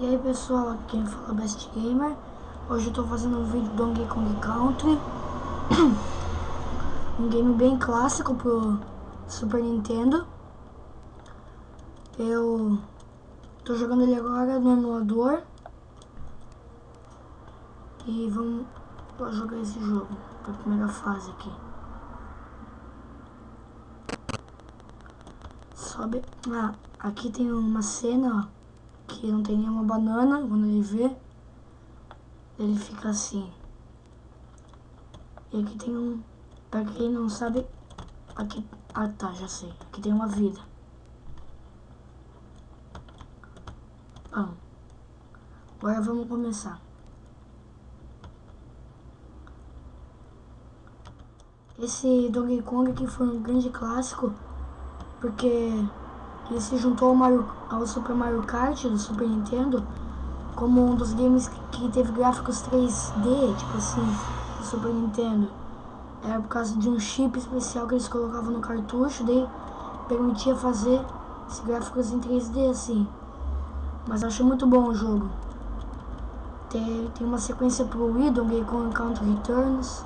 E aí pessoal, aqui quem fala é Best Gamer. Hoje eu tô fazendo um vídeo do Donkey Kong Country. Um game bem clássico pro Super Nintendo. Eu tô jogando ele agora no emulador. E vamos jogar esse jogo, pra primeira fase aqui. Sobe. Ah, aqui tem uma cena, ó, que não tem nenhuma banana. Quando ele vê, ele fica assim. E aqui tem um, pra quem não sabe, aqui, ah tá, já sei, aqui tem uma vida. Bom, agora vamos começar. Esse Donkey Kong aqui foi um grande clássico, porque ele se juntou ao Super Mario Kart do Super Nintendo como um dos games que teve gráficos 3D, tipo assim, do Super Nintendo. Era por causa de um chip especial que eles colocavam no cartucho, daí permitia fazer esses gráficos em 3D assim. Mas eu achei muito bom o jogo. Tem uma sequência pro Wii, Donkey Kong Country Returns.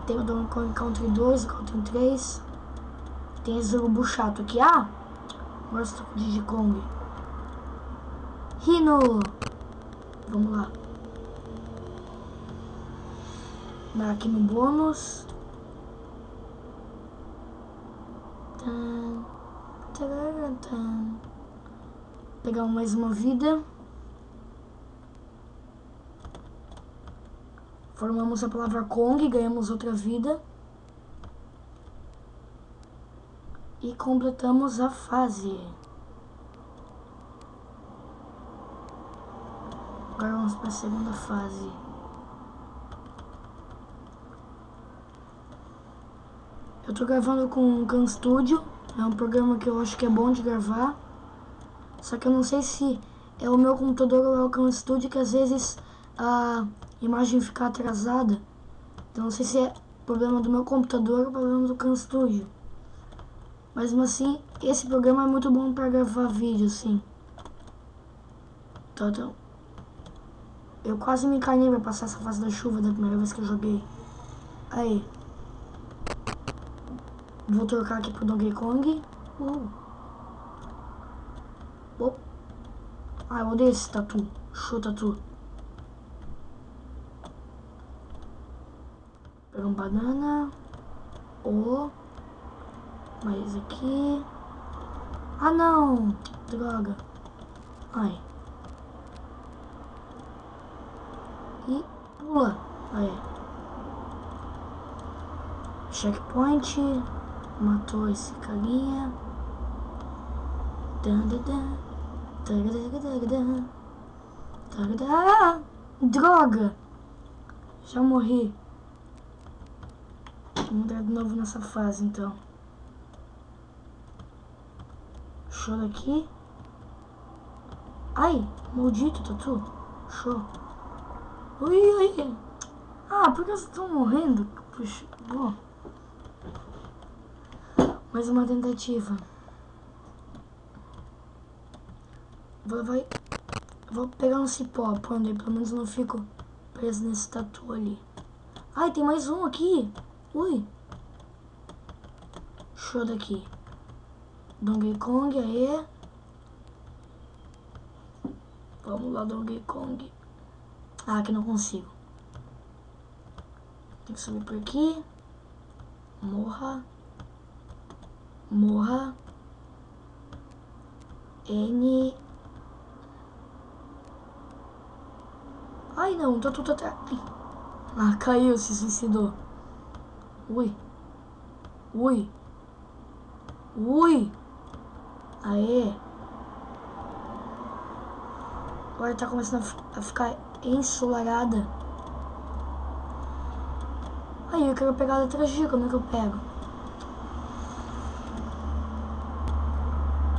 Tem o Donkey Kong Country 2, Country 3. Tem esse jogo chato aqui. Ah! Gosto do Diddy Kong. Rino! Vamos lá. Dar aqui no bônus. Pegar mais uma vida. Formamos a palavra Kong, ganhamos outra vida. E completamos a fase. Agora vamos para a segunda fase. Eu tô gravando com o Khan Studio. É um programa que eu acho que é bom de gravar. Só que eu não sei se é o meu computador ou é o Khan Studio, que às vezes a imagem fica atrasada. Então não sei se é problema do meu computador ou problema do Khan Studio. Mas mesmo assim, esse programa é muito bom para gravar vídeo, assim. Então, eu quase me encanei pra passar essa fase da chuva da primeira vez que eu joguei. Aí. Vou trocar aqui pro Donkey Kong. Ah, eu odeio esse tatu. Show tatu. Pegar uma banana. Mais aqui. Ah, não. Droga. Ai. E pula. Aí. Checkpoint. Matou esse carinha. Ah, droga. Já morri. Vamos entrar de novo nessa fase, então. Show daqui. Ai, maldito tatu. Show. Ui. Ah, por que vocês estão morrendo? Puxa, bom. Mais uma tentativa. Vou pegar um cipó, pronto, pelo menos eu não fico preso nesse tatu ali. Ai, tem mais um aqui. Ui. Show daqui. Donkey Kong, aí. Vamos lá, Donkey Kong. Ah, aqui não consigo. Tem que subir por aqui. Morra. N. Ai, não, tá tudo atrás. Ah, caiu, se suicidou. Ui. Aê. Agora tá começando a ficar ensolarada. Aí, eu quero pegar a letra G, como é que eu pego?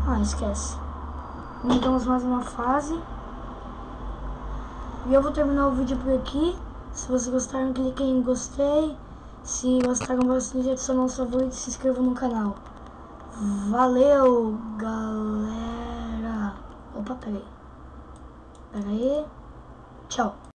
Ah, esquece. Então, mais uma fase. E eu vou terminar o vídeo por aqui. Se vocês gostaram, cliquem em gostei. Se gostaram bastante, adicionem um favorito e se inscrevam no canal. Valeu, galera. Opa, peraí. Pera aí. Tchau.